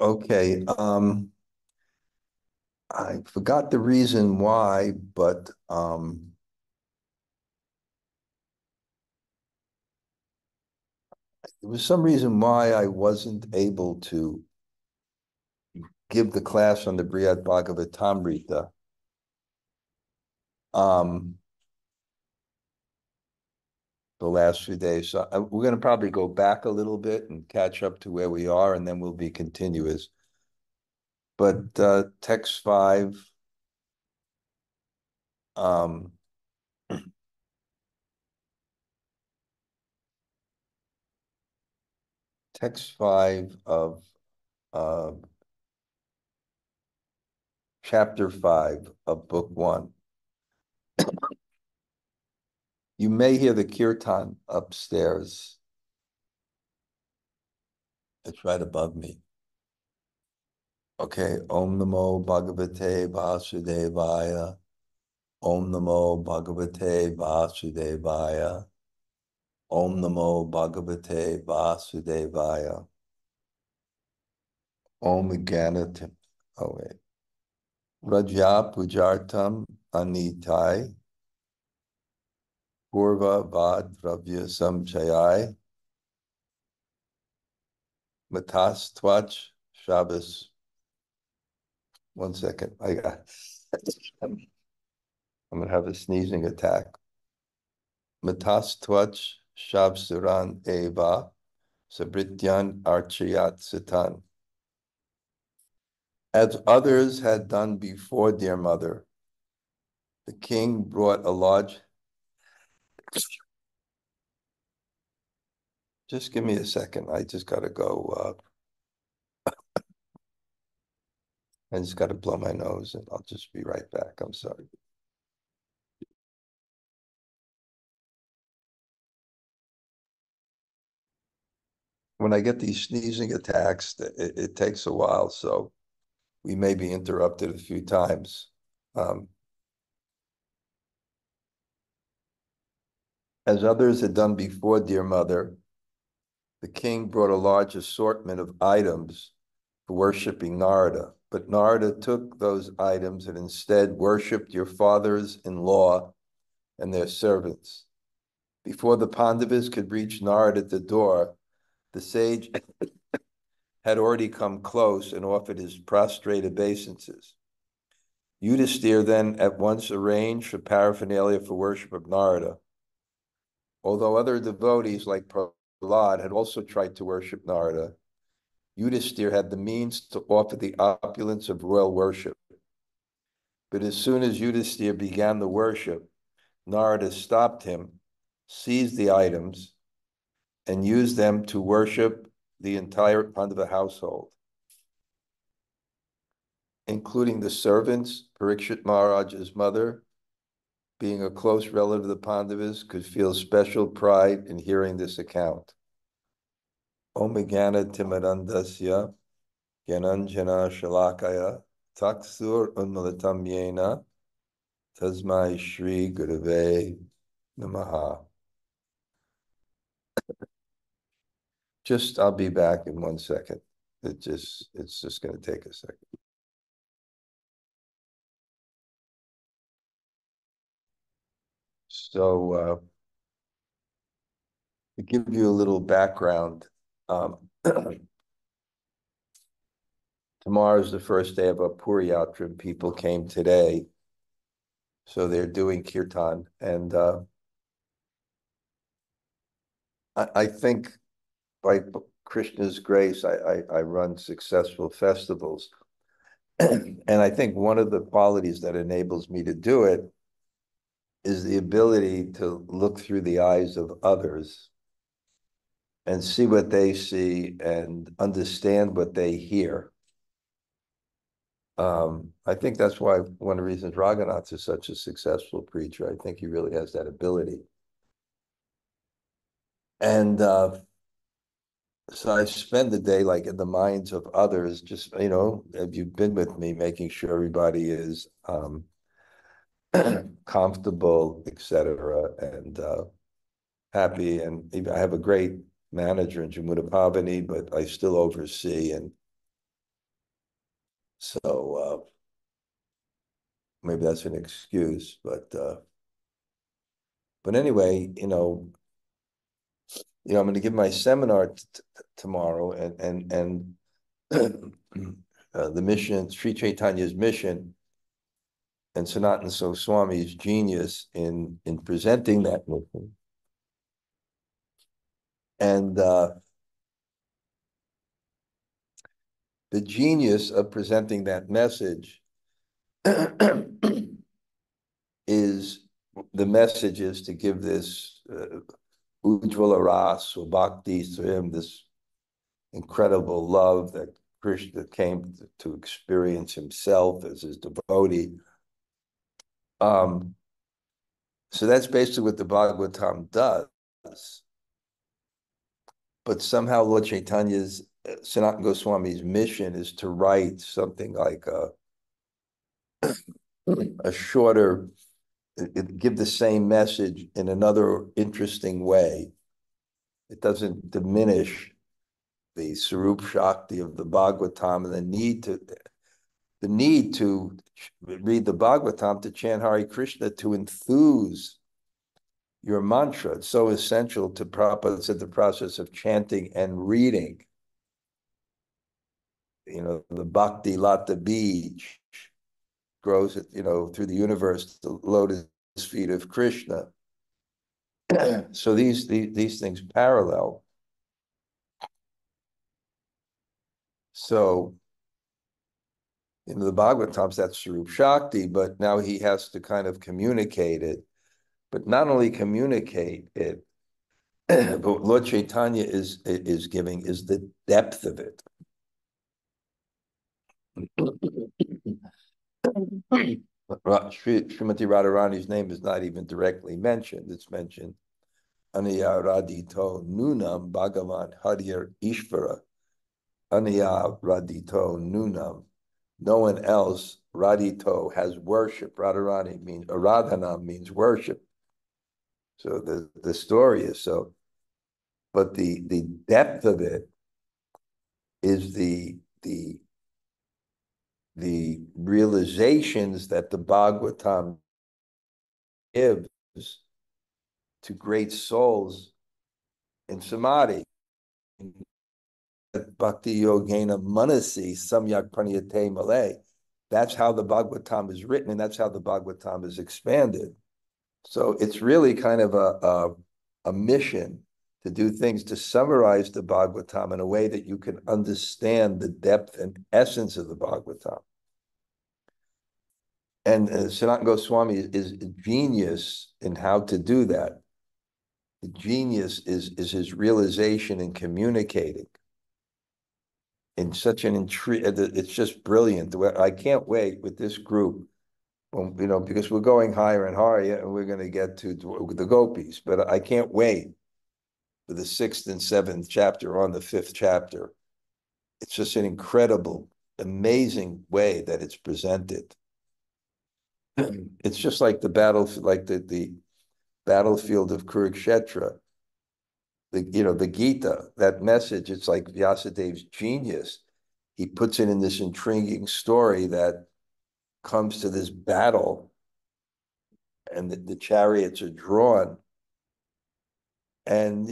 Okay, I forgot the reason why, but there was some reason why I wasn't able to give the class on the Bṛhad-bhāgavatāmṛta. Um, the last few days. So we're going to probably go back a little bit and catch up to where we are, and then we'll be continuous. But text 5, um, text 5 of uh, chapter 5 of book 1. You may hear the kirtan upstairs. It's right above me. Okay. Om Namo Bhagavate Vasudevaya. Om Namo Bhagavate Vasudevaya. Om Namo Bhagavate Vasudevaya. Om Ganatim. Oh, wait. Rājñā pūjārtham ānītaiḥ. Pūrva-vad dravya-sañcayaiḥ. Mātas tvac-chvaśurān. 1 second. I'm going to have a sneezing attack. Mātas tvac-chvaśurān eva sa-bhṛtyān ārcayat satan. As others had done before, dear mother, the king brought a large... Just give me a second. I just got to go. I just got to blow my nose, and I'll just be right back. I'm sorry. When I get these sneezing attacks, it takes a while, so we may be interrupted a few times. As others had done before, dear mother, the king brought a large assortment of items for worshiping Nārada. But Nārada took those items and instead worshipped your fathers-in-law and their servants. Before the Pandavas could reach Nārada at the door, the sage had already come close and offered his prostrate obeisances. Yudhisthira then at once arranged for paraphernalia for worship of Nārada. Although other devotees like Bṛhad had also tried to worship Nārada, Yudhisthira had the means to offer the opulence of royal worship. But as soon as Yudhisthira began the worship, Nārada stopped him, seized the items, and used them to worship the entire Pandava household, including the servants. Parikshit Maharaj's mother, being a close relative of the Pandavas, could feel special pride in hearing this account. Om Jnana Timirandasya Gyananjana Shalakaya Taksur Unmalatam Yena Tasmai Shri Gurave Namaha. I'll be back in 1 second. It's just going to take a second. So, to give you a little background, tomorrow is the first day of a pūjārtham. People came today, so they're doing kirtan. And I think by Krishna's grace, I run successful festivals. And I think one of the qualities that enables me to do it is the ability to look through the eyes of others and see what they see and understand what they hear. I think that's why one of the reasons Raghunath is such a successful preacher. I think he really has that ability. And so I spend the day like in the minds of others, just, have you been with me, making sure everybody is comfortable, etc., and happy. And I have a great manager in Jamuna Pavani, but I still oversee. And So maybe that's an excuse, but anyway, I'm going to give my seminar tomorrow, and the mission, Sri Chaitanya's mission, and Sanatana Swami's genius in presenting that mission, and the genius of presenting that message is to give this ujjvala ras or bhakti to him, this incredible love that Krishna came to experience himself as his devotee. So that's basically what the Bhagavatam does. But somehow Lord Chaitanya's, Sanatana Goswami's mission is to write something like a shorter, give the same message in another interesting way. It doesn't diminish the Sarup Shakti of the Bhagavatam and the need to read the Bhagavatam to chant Hare Krishna, to enthuse your mantra. It's so essential to Prabhupada said the process of chanting and reading. The Bhakti Lata Bij grows, through the universe, the lotus feet of Krishna. So these things parallel. So, the Bhagavatam's that's Sarup Shakti, but now he has to kind of communicate it. But not only communicate it, but what Lord Chaitanya is giving is the depth of it. Srimati Radharani's name is not even directly mentioned. It's mentioned Aniya Radito Nunam Bhagavan Harir Ishvara. Aniya Radito Nunam. No one else, Radito, has worship. Radharani means, Aradhana means worship. So the story is so, but the depth of it is the realizations that the Bhagavatam gives to great souls in samadhi. Bhakti Yogena Manasi Samyak Pranayate Malay. That's how the Bhagavatam is written, and that's how the Bhagavatam is expanded. So it's really kind of a mission to do things to summarize the Bhagavatam in a way that you can understand the depth and essence of the Bhagavatam. And Sanatana Goswami is a genius in how to do that. The genius is his realization in communicating in such an it's just brilliant. I can't wait with this group, because we're going higher and higher, and we're going to get to the gopis. But I can't wait for the 6th and 7th chapter on the 5th chapter. It's just an incredible, amazing way that it's presented. It's just like the battlefield of Kurukshetra. The Gita, that message, it's like Vyasadev's genius. He puts it in this intriguing story that comes to this battle, and the chariots are drawn. And,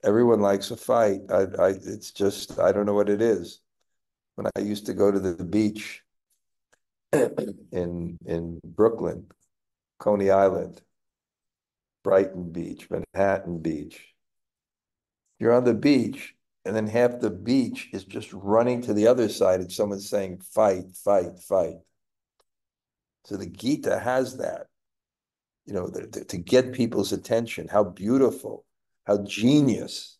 everyone likes a fight. It's just, I don't know what it is. When I used to go to the beach in Brooklyn, Coney Island, Brighton Beach, Manhattan Beach. You're on the beach, and then half the beach is just running to the other side, and someone's saying, fight, fight, fight. So the Gita has that, to get people's attention. How beautiful, how genius.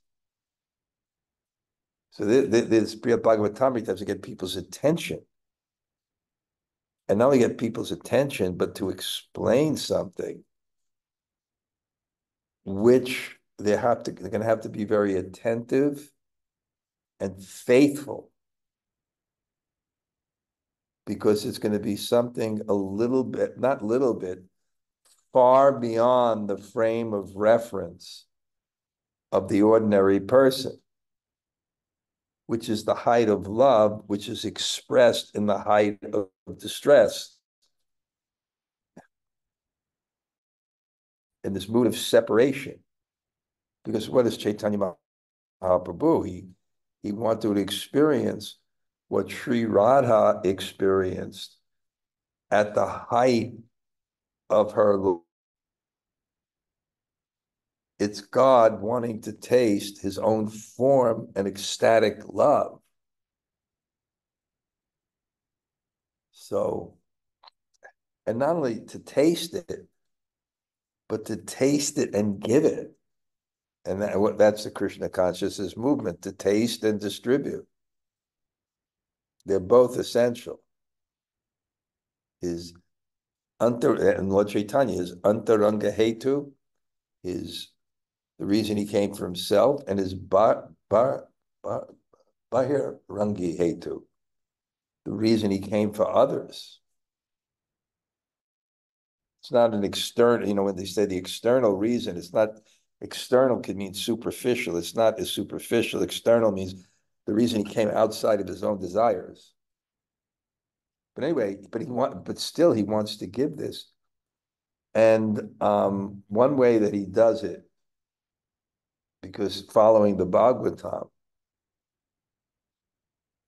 So this Bṛhad-bhāgavatāmṛta has to get people's attention. And not only get people's attention, but to explain something which they're going to have to be very attentive and faithful, because it's going to be something a little bit, not little bit, far beyond the frame of reference of the ordinary person. which is the height of love, which is expressed in the height of distress. In this mood of separation. Because what is Chaitanya Mahaprabhu? He wanted to experience what Sri Radha experienced at the height of her love. It's God wanting to taste his own form and ecstatic love. So, and not only to taste it, but to taste it and give it. And that's the Krishna consciousness movement, to taste and distribute. They're both essential. And Lord Chaitanya, his antaranga hetu, the reason he came for himself, and his bahir rangi hetu, the reason he came for others. It's not an external, when they say the external reason, it's not external, could mean superficial. It's not as superficial. External means the reason he came outside of his own desires. But anyway, but still he wants to give this. And one way that he does it, because following the Bhagavatam,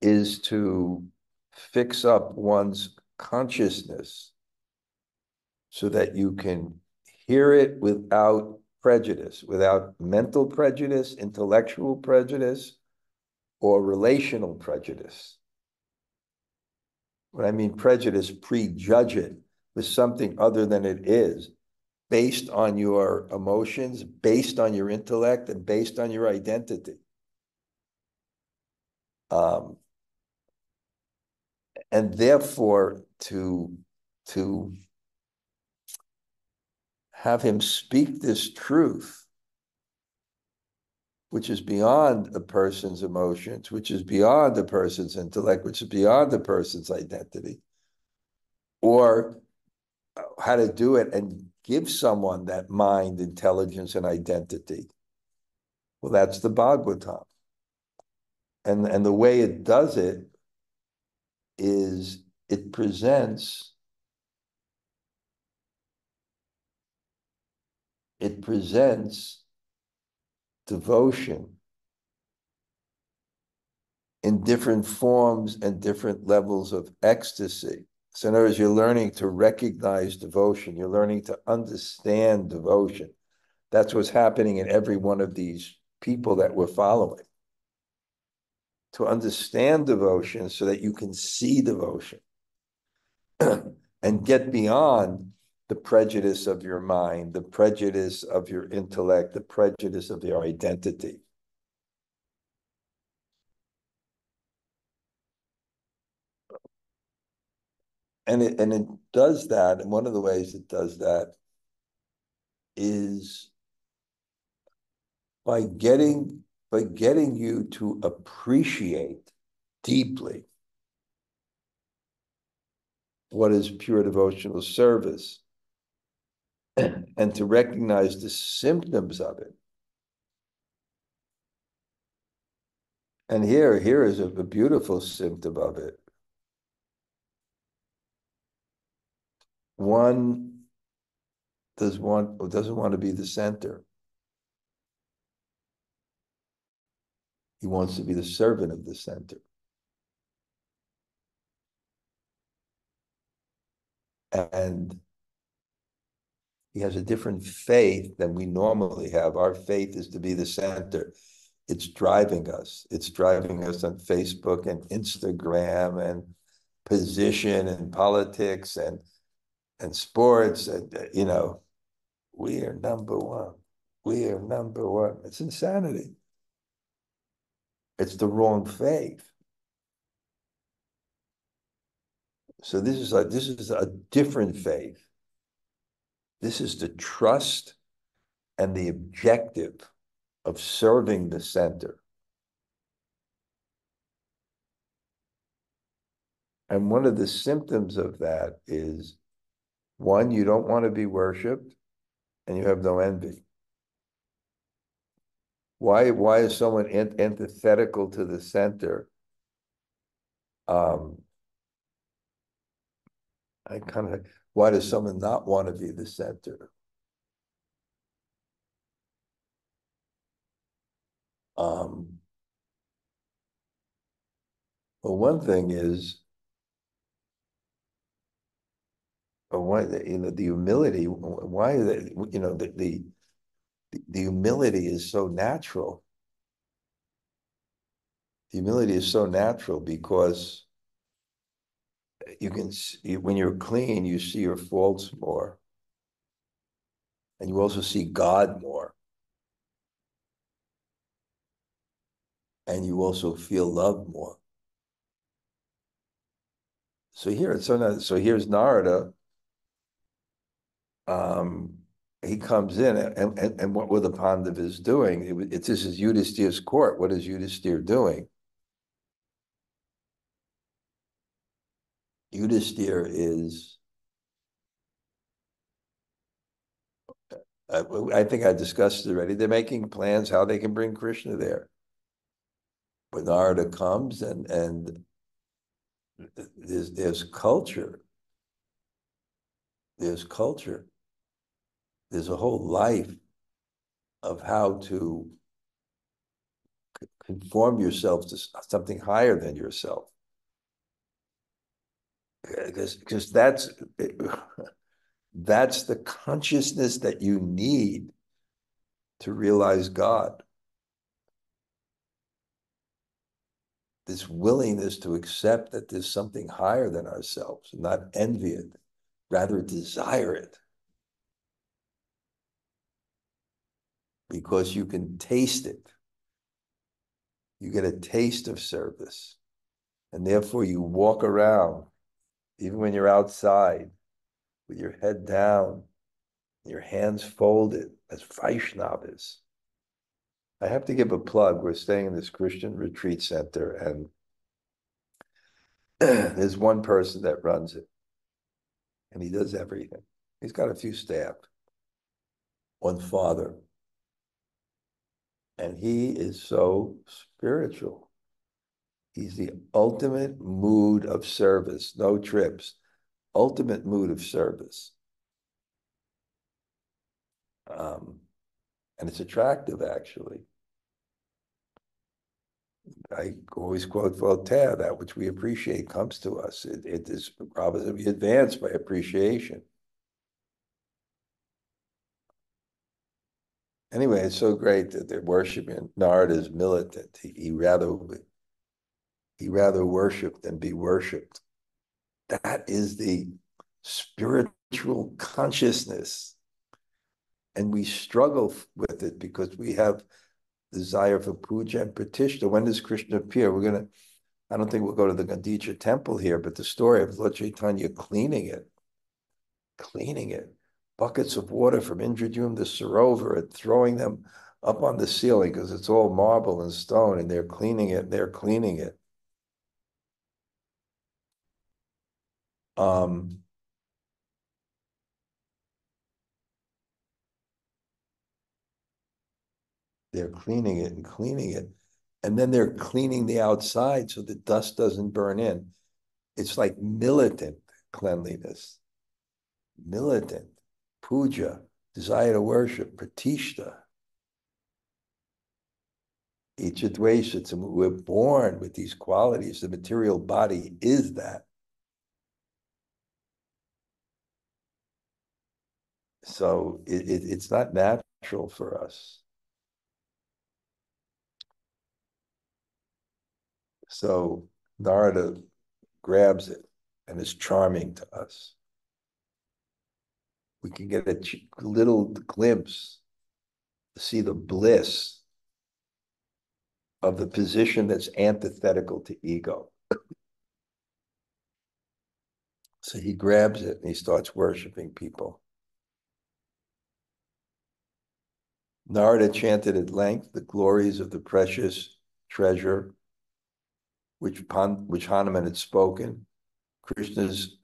is to fix up one's consciousness so that you can hear it without prejudice, without mental prejudice, intellectual prejudice, or relational prejudice. When I mean prejudice, prejudge it with something other than it is, based on your emotions, based on your intellect, and based on your identity. And therefore, to have him speak this truth, which is beyond a person's emotions, which is beyond a person's intellect, which is beyond a person's identity, or how to do it and give someone that mind, intelligence, and identity. Well, that's the Bhagavatam. And the way it does it is it presents devotion in different forms and different levels of ecstasy. So in other words, you're learning to recognize devotion. You're learning to understand devotion. That's what's happening in every one of these people that we're following. To understand devotion so that you can see devotion and get beyond the prejudice of your mind, the prejudice of your intellect, the prejudice of your identity. And it does that, and one of the ways it does that is by getting you to appreciate deeply what is pure devotional service and to recognize the symptoms of it. And here is a beautiful symptom of it. One doesn't want to be the center. He wants to be the servant of the center. And he has a different faith than we normally have. Our faith is to be the center. It's driving us. It's driving us on Facebook and Instagram and position and politics and sports. And, we are number one. We are number one. It's insanity. It's the wrong faith. So this is a different faith. This is the trust and the objective of serving the center. And one of the symptoms of that is, one, you don't want to be worshipped and you have no envy. Why is someone antithetical to the center? Why does someone not want to be the center? Well, one thing is, the humility. Why is it? The humility is so natural. The humility is so natural because you can see, when you're clean, you see your faults more, and you also see God more, and you also feel love more. So here's Nārada. He comes in, and what were the Pandavas doing? This is Yudhishthira's court. What is Yudhishthira doing? Yudhishthira is, I think I discussed it already. They're making plans how they can bring Krishna there. But Nārada comes, and there's culture. There's culture. There's a whole life of how to conform yourself to something higher than yourself. Because that's the consciousness that you need to realize God. This willingness to accept that there's something higher than ourselves, and not envy it, rather desire it. Because you can taste it. You get a taste of service. And therefore you walk around, even when you're outside, with your head down, your hands folded, as Vaishnavas. I have to give a plug. We're staying in this Christian retreat center, and there's one person that runs it, and he does everything. He's got a few staff, one father, and he is so spiritual. He's the ultimate mood of service, no trips, ultimate mood of service. And it's attractive, actually. I always quote Voltaire, that which we appreciate comes to us. It is probably advanced by appreciation. Anyway, it's so great that they're worshiping. Nārada is militant. He rather worship than be worshipped. That is the spiritual consciousness. And we struggle with it because we have desire for puja and pratishtha. When does Krishna appear? I don't think we'll go to the Gandicha temple here, but the story of Lord Chaitanya cleaning it, buckets of water from Indradyumna to Sarovar, and throwing them up on the ceiling because it's all marble and stone, and they're cleaning it. They're cleaning it. They're cleaning it and cleaning it. And then they're cleaning the outside so the dust doesn't burn in. It's like militant cleanliness. Militant. Puja, desire to worship, pratishtha. We're born with these qualities. The material body is that. So it's not natural for us. So Nārada grabs it and is charming to us. We can get a little glimpse to see the bliss of the position that's antithetical to ego. So he grabs it and he starts worshiping people. Nārada chanted at length the glories of the precious treasure which Hanuman had spoken. Krishna's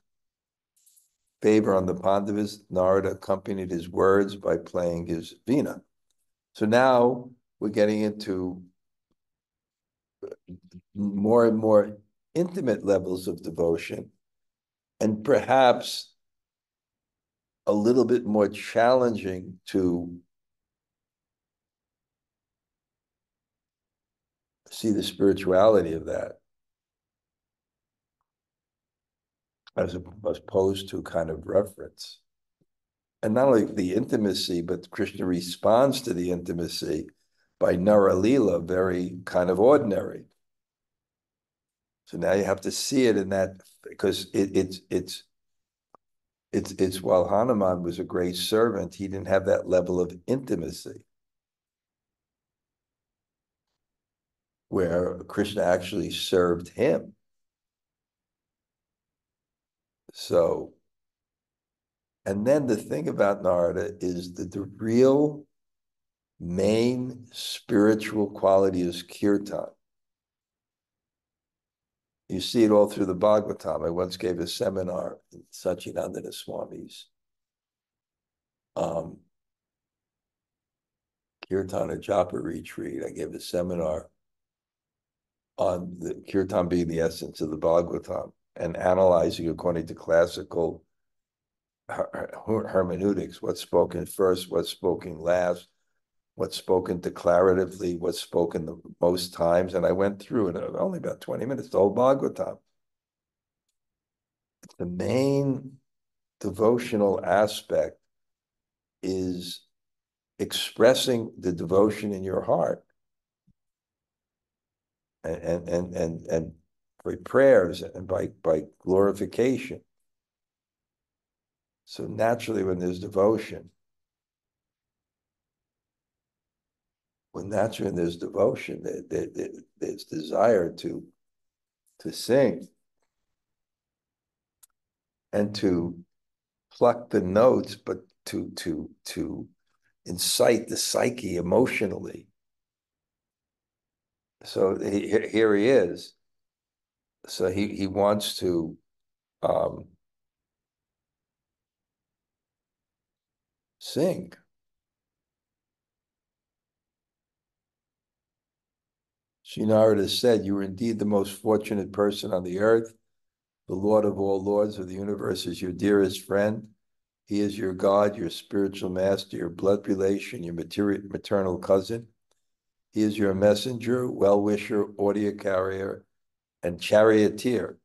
favor on the Pandavas. Nārada accompanied his words by playing his veena. So now we're getting into more and more intimate levels of devotion, and perhaps a little bit more challenging to see the spirituality of that, as opposed to kind of reference. And not only the intimacy, but Krishna responds to the intimacy by Nara Lila, very kind of ordinary. So now you have to see it in that, because it's while Hanuman was a great servant, he didn't have that level of intimacy where Krishna actually served him. So, and then the thing about Nārada is that the real main spiritual quality is kirtan. You see it all through the Bhagavatam. I once gave a seminar in Sacchidananda Swami's Kirtan or Japa retreat. I gave a seminar on the Kirtan being the essence of the Bhagavatam and analyzing according to classical hermeneutics, what's spoken first, what's spoken last, what's spoken declaratively, what's spoken the most times. And I went through in only about 20 minutes, the whole Bhagavatam. The main devotional aspect is expressing the devotion in your heart and by prayers and by glorification. So naturally, when there's devotion, there's desire to sing and to pluck the notes, but to incite the psyche emotionally. So here he is. So he wants to sing. Sri Nārada said, "You are indeed the most fortunate person on the earth. The Lord of all lords of the universe is your dearest friend. He is your God, your spiritual master, your blood relation, your maternal cousin. He is your messenger, well-wisher, audio carrier, and charioteer."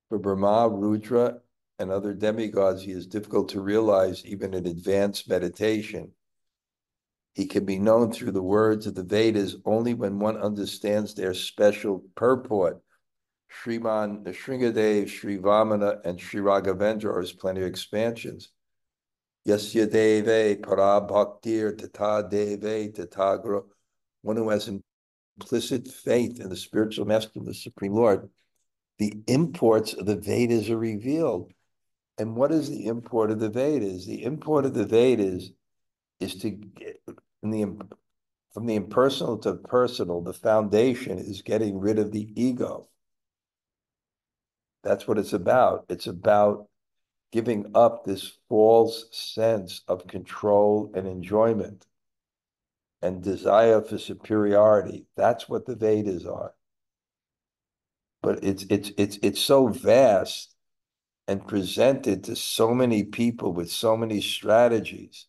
For Brahma, Rudra, and other demigods, he is difficult to realize even in advanced meditation. He can be known through the words of the Vedas only when one understands their special purport. Sriman Nrsingadev, Sri Vamana, and Sri Raghavendra are his plenty of expansions. Yasya deve para bhaktir tata deve tata guru. One who has implicit faith in the spiritual master of the Supreme Lord, the imports of the Vedas are revealed. And what is the import of the Vedas? The import of the Vedas is to get from the impersonal to personal. The foundation is getting rid of the ego. That's what it's about. It's about giving up this false sense of control and enjoyment and desire for superiority. That's what the Vedas are. But it's so vast and presented to so many people with so many strategies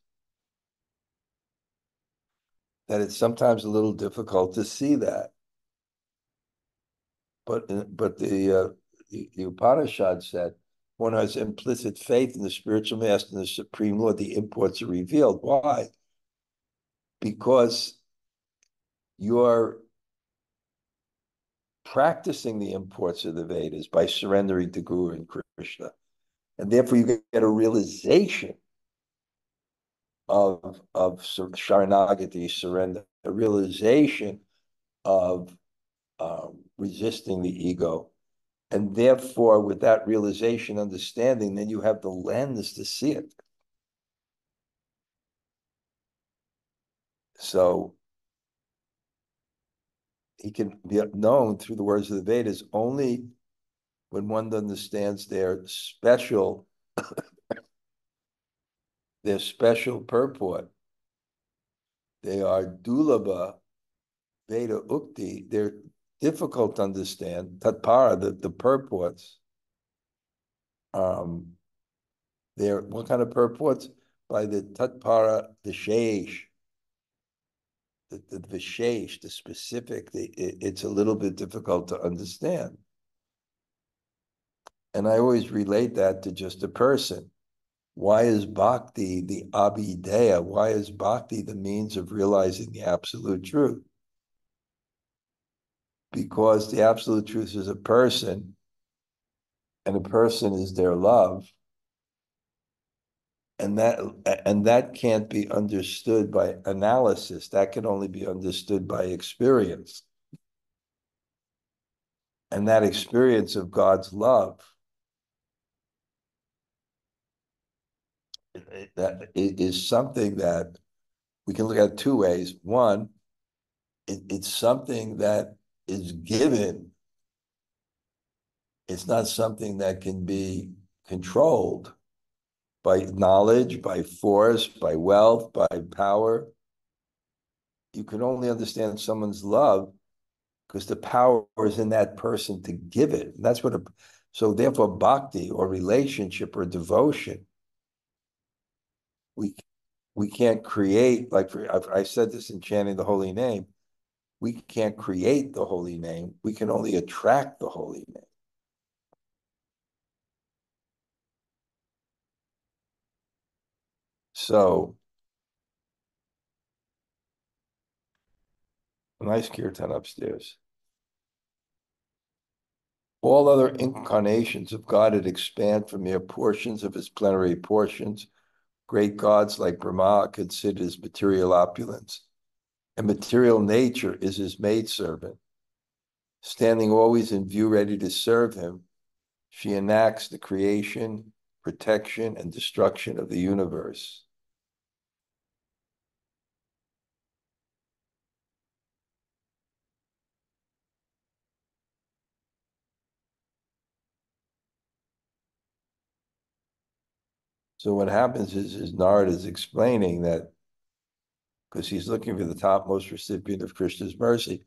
that it's sometimes a little difficult to see that. But the Upanishad said, one who has implicit faith in the spiritual master and the Supreme Lord, the imports are revealed. Why? Because you're practicing the imports of the Vedas by surrendering to Guru and Krishna. And therefore you get a realization of Sharanagati, surrender, a realization of resisting the ego. And therefore, with that realization, understanding, then you have the lens to see it. So he can be known through the words of the Vedas only when one understands their special their special purport. They are dulabha, Veda ukti. They're difficult to understand. Tatpara, the purports. They're what kind of purports? By the tatpara, the shesh, the vishesh, the specific. It's a little bit difficult to understand. And I always relate that to just a person. Why is bhakti the abhideya? Why is bhakti the means of realizing the absolute truth? Because the absolute truth is a person, and a person is their love, and that can't be understood by analysis. That can only be understood by experience. And that experience of God's love, that is something that we can look at two ways. One, it's something that is given. It's not something that can be controlled by knowledge, by force, by wealth, by power. You can only understand someone's love because the power is in that person to give it. And that's what so therefore bhakti or relationship or devotion, we can't create, like I said this in chanting the holy name, we can't create the holy name. We can only attract the holy name. So, a nice kirtan upstairs. All other incarnations of God had expand from mere portions of his plenary portions. Great gods like Brahma are considered as material opulence, and material nature is his maidservant. Standing always in view, ready to serve him, she enacts the creation, protection, and destruction of the universe. So what happens is Nārada is explaining that because he's looking for the topmost recipient of Krishna's mercy.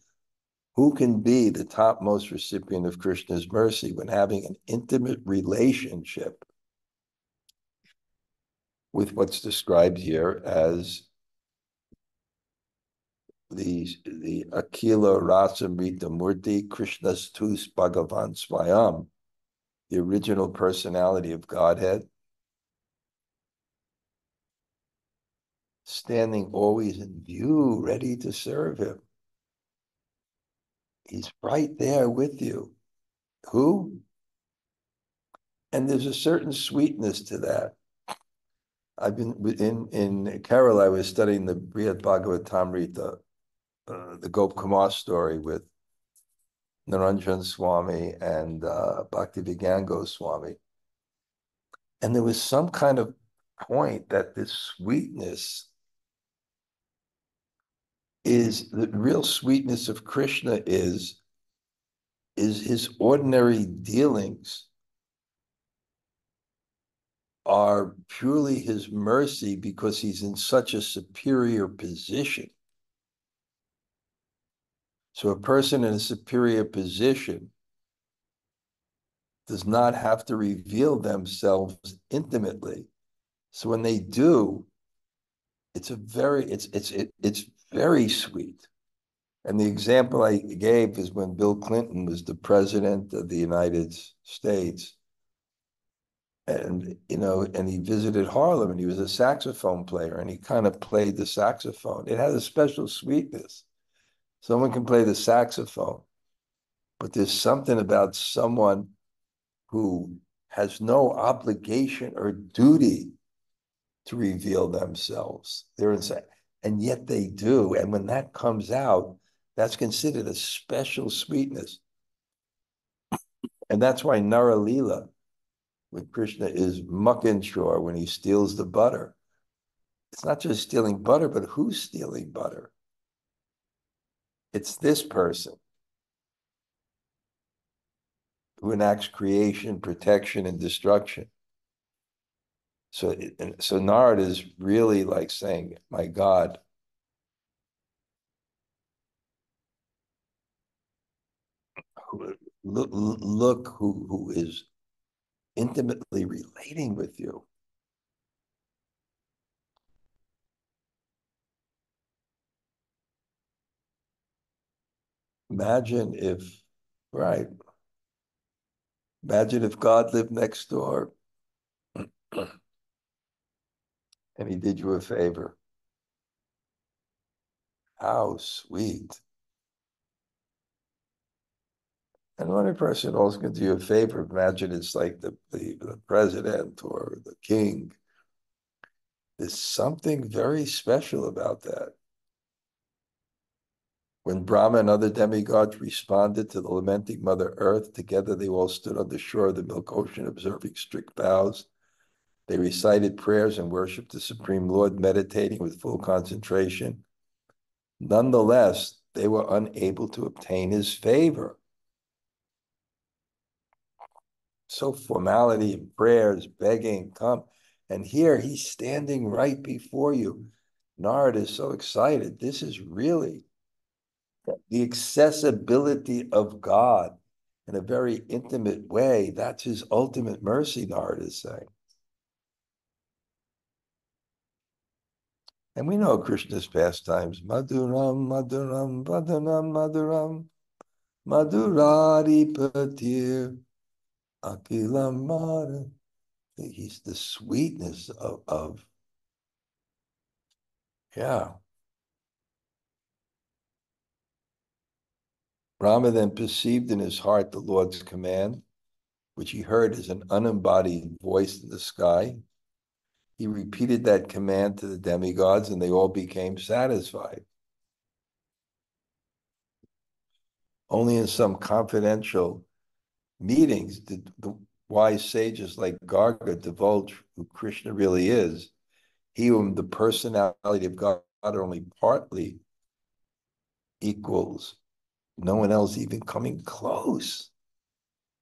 Who can be the topmost recipient of Krishna's mercy when having an intimate relationship with what's described here as the Akila Rasamrita Murti, Krishna's Tus Bhagavan Swayam, the original personality of Godhead, standing always in view, ready to serve him. He's right there with you. Who? And there's a certain sweetness to that. I've been in Kerala, I was studying the Bṛhad-bhāgavatāmṛta, the Gop Kumar story with Niranjan Swami and Bhaktivedanta Goswami. And there was some kind of point that this sweetness is the real sweetness of Krishna is his ordinary dealings are purely his mercy because he's in such a superior position. So a person in a superior position does not have to reveal themselves intimately. So when they do, it's very sweet. And the example I gave is when Bill Clinton was the president of the United States. And, and he visited Harlem and he was a saxophone player and he kind of played the saxophone. It had a special sweetness. Someone can play the saxophone, but there's something about someone who has no obligation or duty to reveal themselves. They're inside, and yet they do. And when that comes out, that's considered a special sweetness. And that's why Nara Leela with Krishna is Muckinshore when he steals the butter. It's not just stealing butter, but who's stealing butter? It's this person who enacts creation, protection, and destruction. So Narada is really like saying, my God, look who is intimately relating with you. Imagine if, right, imagine if God lived next door and he did you a favor. How sweet. And when a person also can do you a favor, imagine it's like the president or the king. There's something very special about that. When Brahma and other demigods responded to the lamenting Mother Earth, together they all stood on the shore of the milk ocean, observing strict vows. They recited prayers and worshiped the Supreme Lord, meditating with full concentration. Nonetheless, they were unable to obtain his favor. So formality and prayers, begging, come. And here he's standing right before you. Narada is so excited. This is really the accessibility of God in a very intimate way. That's his ultimate mercy, Nārada is saying. And we know Krishna's pastimes. Madhuram, madhuram, madhuram, madhuram, madhurari patir, akilam mara. He's the sweetness of yeah. Rama then perceived in his heart the Lord's command, which he heard as an unembodied voice in the sky. He repeated that command to the demigods, and they all became satisfied. Only in some confidential meetings did the wise sages like Garga divulge who Krishna really is. He whom the personality of God only partly equals, no one else even coming close.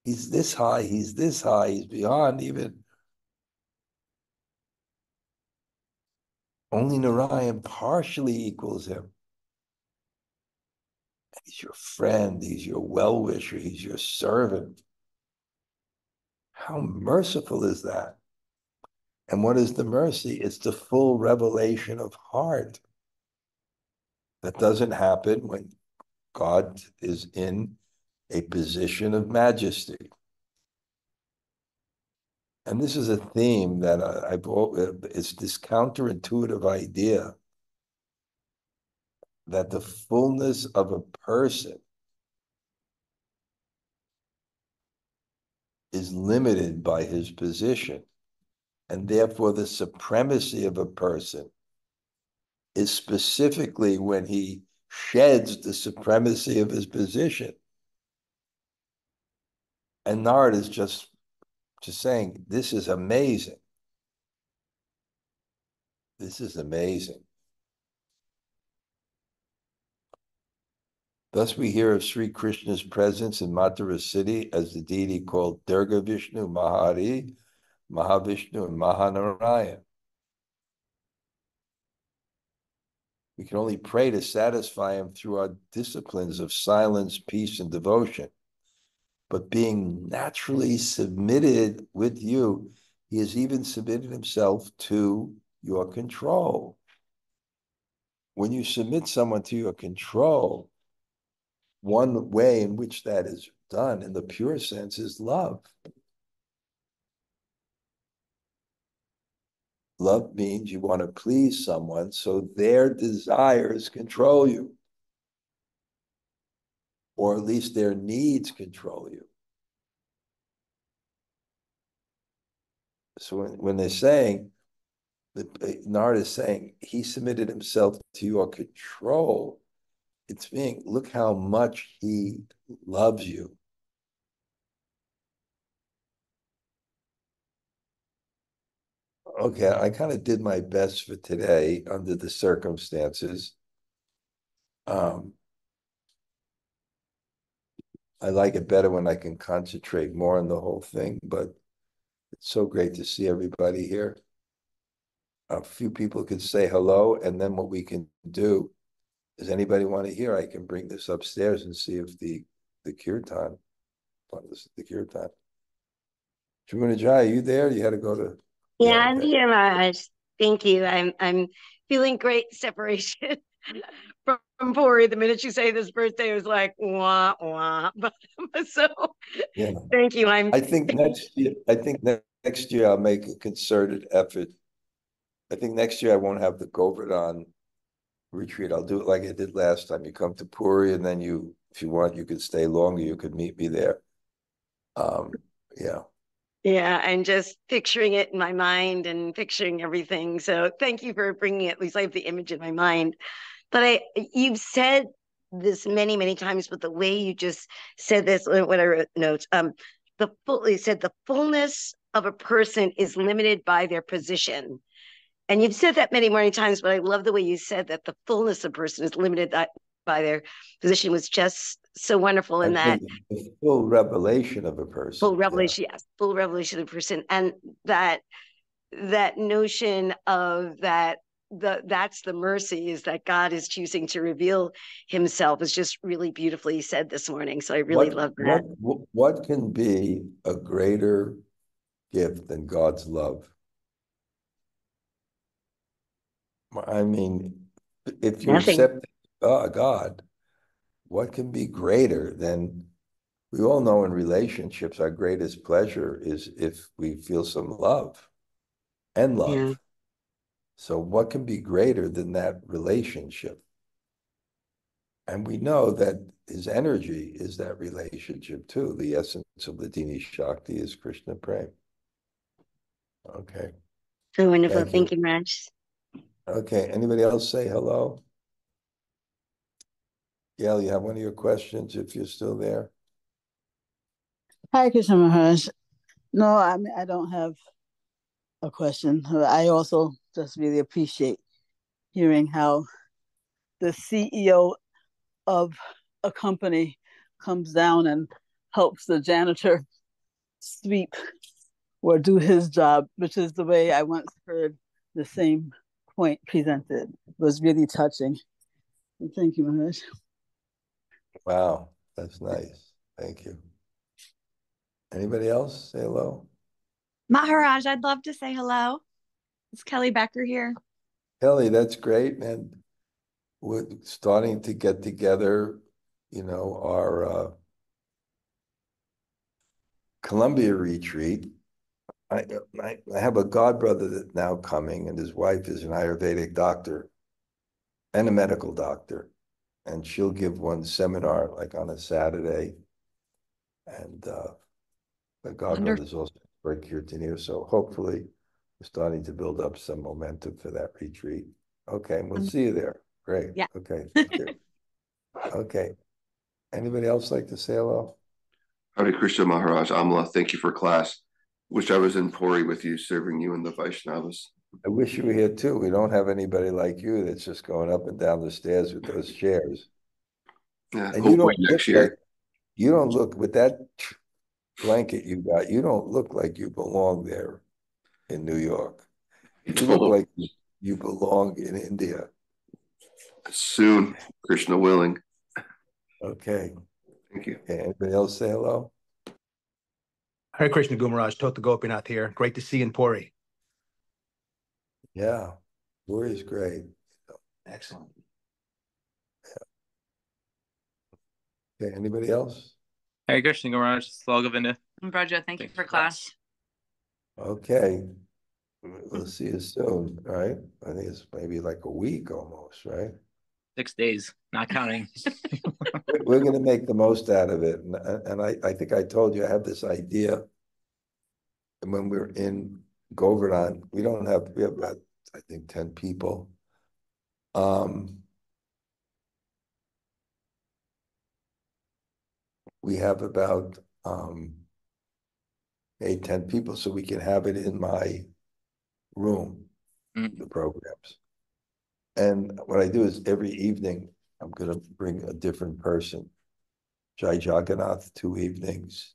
He's this high, he's this high, he's beyond even. Only Narayan partially equals him. He's your friend, he's your well-wisher, he's your servant. How merciful is that? And what is the mercy? It's the full revelation of heart. That doesn't happen when God is in a position of majesty. And this is a theme that it's this counterintuitive idea that the fullness of a person is limited by his position. And therefore, the supremacy of a person is specifically when he sheds the supremacy of his position. And Nārada is just saying, this is amazing. This is amazing. Thus we hear of Sri Krishna's presence in Mathura city as the deity called Durga Vishnu, Mahari, Mahavishnu, and Mahanarayan. We can only pray to satisfy him through our disciplines of silence, peace, and devotion. But being naturally submitted with you, he has even submitted himself to your control. When you submit someone to your control, one way in which that is done in the pure sense is love. Love means you want to please someone, so their desires control you, or at least their needs control you. So when they're saying, Nārada is saying, he submitted himself to your control, it's being, look how much he loves you. Okay, I kind of did my best for today under the circumstances. I like it better when I can concentrate more on the whole thing, but it's so great to see everybody here. a few people could say hello, and then what we can do is, anybody want to hear, I can bring this upstairs and see if the kirtan, the kirtan. Jai, are you there? You had to go to. Yeah, I'm here, Maharaj. Thank you. I'm feeling great separation from Puri. The minute you say this birthday, it was like wah wah. So yeah. Thank you. I think next year I'll make a concerted effort. I think next year I won't have the Govardhan retreat. I'll do it like I did last time. You come to Puri, and then you, if you want, you could stay longer. You could meet me there. Yeah. Yeah, I'm just picturing it in my mind and picturing everything. So thank you for bringing it. At least I have the image in my mind. But you've said this many, many times, but the way you just said this, when I wrote notes, you said the fullness of a person is limited by their position. And you've said that many, many times, but I love the way you said that the fullness of a person is limited by their position. Was just so wonderful in that. The full revelation of a person. Full revelation, yes. Full revelation of a person. And that notion of that's the mercy, is that God is choosing to reveal himself, is just really beautifully said this morning. So I really love that. What can be a greater gift than God's love? I mean, if you accept God, what can be greater than, we all know in relationships, our greatest pleasure is if we feel some love and love. Yeah. So what can be greater than that relationship? And we know that his energy is that relationship too. The essence of the Dini Shakti is Krishna Prem. Okay. So wonderful. Thank you, Raj. Okay. Anybody else say hello? Gail, you have one of your questions if you're still there? Hi, Krishna Maharaj. No, I mean, I don't have a question. I also just really appreciate hearing how the CEO of a company comes down and helps the janitor sweep or do his job, which is the way I once heard the same point presented. It was really touching. Thank you, Maharaj. Wow, that's nice. Thank you. Anybody else say hello? Maharaj, I'd love to say hello. It's Kelly Becker here. Kelly, that's great. And we're starting to get together, our Columbia retreat. I have a godbrother that's now coming, and his wife is an Ayurvedic doctor and a medical doctor. And she'll give one seminar like on a Saturday. And the godbrother is also a kirtanier. So hopefully we're starting to build up some momentum for that retreat. Okay, and we'll see you there. Great. Yeah. Okay, thank you. Okay. Anybody else like to say hello? Hare Krishna Maharaj, Amla, thank you for class. Wish I was in Puri with you, serving you and the Vaishnavas. I wish you were here too. We don't have anybody like you that's just going up and down the stairs with those chairs. Yeah, and hopefully next year. You don't look, with that blanket you got, you don't look like you belong there in New York. You look like you belong in India. Soon, Krishna willing. Okay. Thank you. Okay. Anybody else say hello? Hare Krishna Gumaraj, Tota Gopinath here. Great to see you in Puri. Yeah, Puri is great. Excellent. Yeah. Okay, anybody else? Hare Krishna Gumaraj, Slagavinda. And Bṛhad, thank you for class. Okay. We'll see you soon, right? I think it's maybe like a week almost, right? 6 days, not counting. We're going to make the most out of it. And I think I told you I have this idea. And when we're in Govardhan, we have about, I think, 10 people. We have about 10 people, so we can have it in my room, the programs. And what I do is every evening, I'm going to bring a different person. Jai Jagannath, 2 evenings.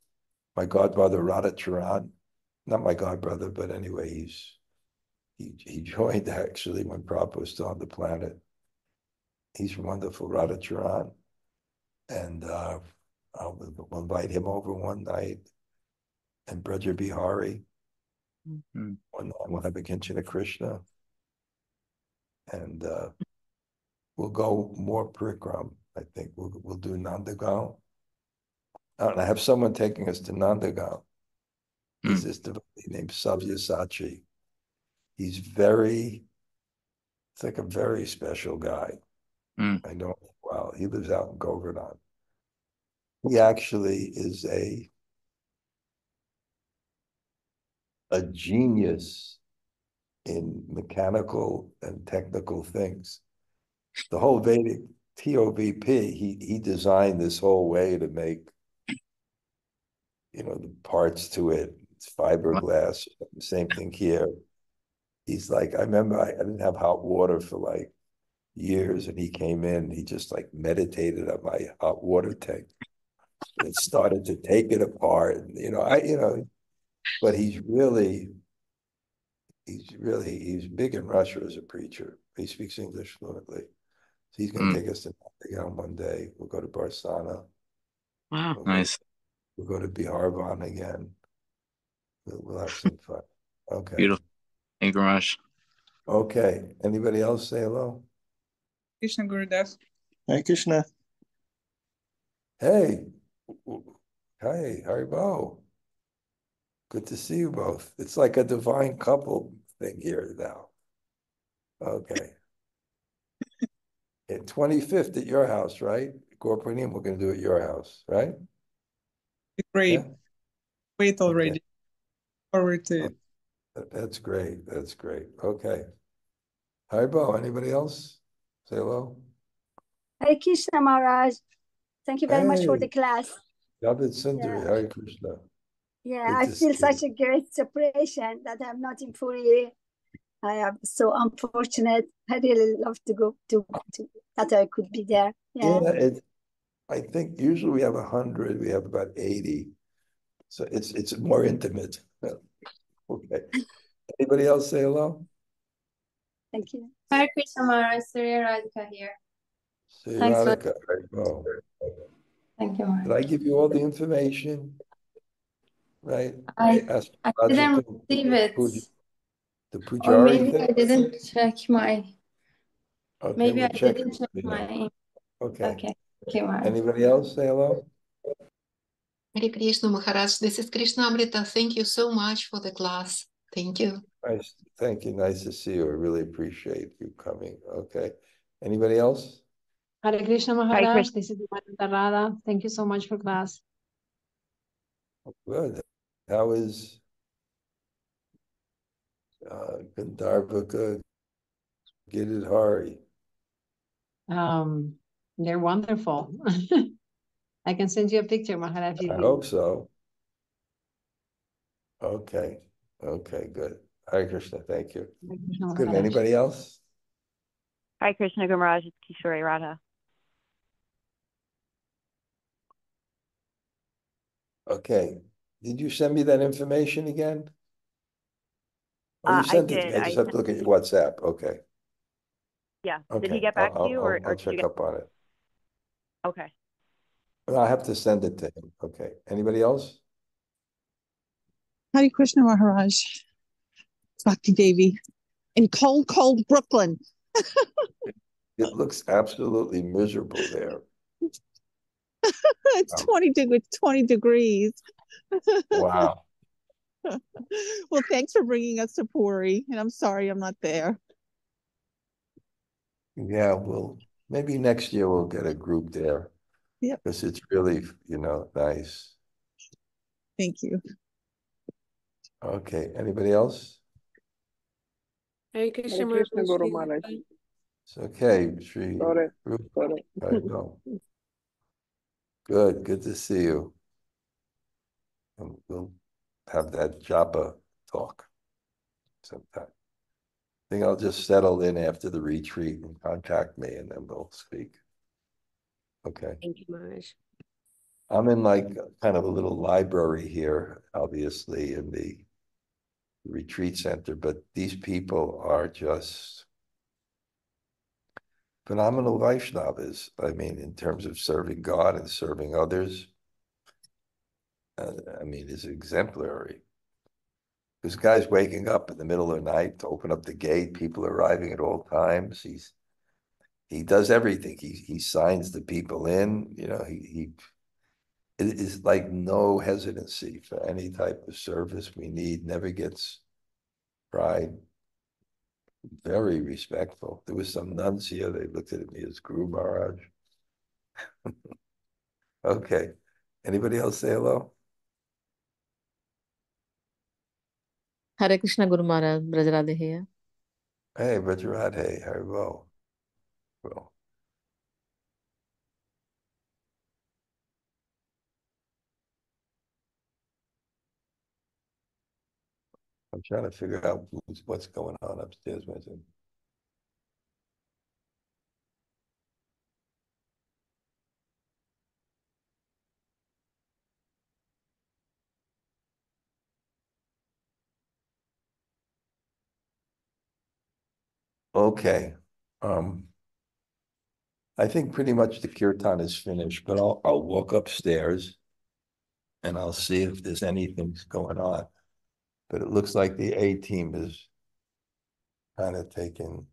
My godbrother, Radha Charan, not my godbrother, but anyway, he joined actually when Prabhupada was still on the planet. He's wonderful, Radhacharan. And we'll invite him over one night. And Bṛhad-bhāgavatāmṛta. Mm. One night we'll have a Kinchana Krishna. And we'll go more Parikram. I think we'll do Nandagaon. And I have someone taking us to Nandagaon. There's this devotee named Savya-sachi. He's it's like a very special guy. I know him well. He lives out in Govardhan. He actually is a genius in mechanical and technical things. The whole Vedic TOVP, he designed this whole way to make, the parts to it. It's fiberglass. Same thing here. He's like, I remember I didn't have hot water for like years, and he came in, he just like meditated on my hot water tank and started to take it apart. And, but he's big in Russia as a preacher. He speaks English fluently. So he's going to take us to Nandagaon one day. We'll go to Barsana. Wow. Nice. We'll go to Biharbhan again. We'll have some fun. Okay. Beautiful. Thank you, Maharaj. Okay. Anybody else say hello? Krishna Gurudev. Hare Krishna. Hey. Hi, Haribo. Good to see you both. It's like a divine couple thing here now. Okay. 25th at your house, right? Gorpanim, we're going to do it at your house, right? Great. Yeah? Wait already. Okay. Forward to it. That's great. That's great. Okay. Haribo, anybody else? Say hello. Hare Krishna Maharaj. Thank you very much for the class. David Sundari, Yeah. Hare Krishna. Yeah, Good I to feel see such you. a great separation that I'm not in Puri. I am so unfortunate. I really love to go to that I could be there. Yeah. Yeah, I think usually we have 100, we have about 80. So it's more intimate. Okay. Anybody else say hello? Thank you. Hare Krishna Maharaj, Surya Radhika here. Say Thanks for- Radhika. Haribo. Thank you, Maharaj. Did I give you all the information? Right? I didn't receive it. The Or pujari maybe thing? I didn't check my. Okay, Maybe we'll I check didn't it. check Yeah. my. Okay. Okay. Thank you, Maharaj. Anybody else say hello? Hare Krishna Maharaj, this is Krishna-amrita. Thank you so much for the class. Thank you. Nice. Thank you. Nice to see you. I really appreciate you coming. Okay. Anybody else? Hare Krishna Maharaj, Krishna. this is Nārada. Thank you so much for class. Good. How is Gandharvika Giridhari? They're wonderful. I can send you a picture, Maharaj. I hope so. Okay. Okay, good. Hare Krishna, thank you. Good. Anybody else? Hi, Krishna Gumaraj. It's Kishore Radha. Okay. Did you send me that information again? Oh, you sent it to me. I just have to look at your WhatsApp. Okay. Yeah. Okay. Did he get back to you, or I'll did you check up on it. Okay. I have to send it to him. Okay. Anybody else? Hare Krishna Maharaj. Bhakti Devi. In cold, cold Brooklyn. It looks absolutely miserable there. It's 20 degrees. Wow. Well, thanks for bringing us to Puri, and I'm sorry I'm not there. Yeah, maybe next year we'll get a group there. Yeah. Because it's really, nice. Thank you. Okay. Anybody else? Hare Krishna Guru Maharaj. It's okay. Shri. I know. Good to see you. And we'll have that japa talk sometime. I think I'll just settle in after the retreat and contact me, and then we'll speak. Okay. Thank you, Maharaj. I'm in like kind of a little library here, obviously, in the retreat center, but these people are just phenomenal Vaishnavas. I mean, in terms of serving God and serving others, I mean, it's exemplary. This guy's waking up in the middle of the night to open up the gate, people arriving at all times. He does everything. He signs the people in, you know, it is like no hesitancy for any type of service we need, never gets pride. Very respectful. There was some nuns here, they looked at me as Guru Maharaj. Okay. Anybody else say hello? Hare Krishna Guru Maharaj, Bṛhad-bhāgavatāmṛta here. Hey, Bṛhad-bhāgavatāmṛta, hello. Well, I'm trying to figure out what's going on upstairs with him. Okay. I think pretty much the kirtan is finished, but I'll walk upstairs and I'll see if there's anything going on. But it looks like the A team is kind of taking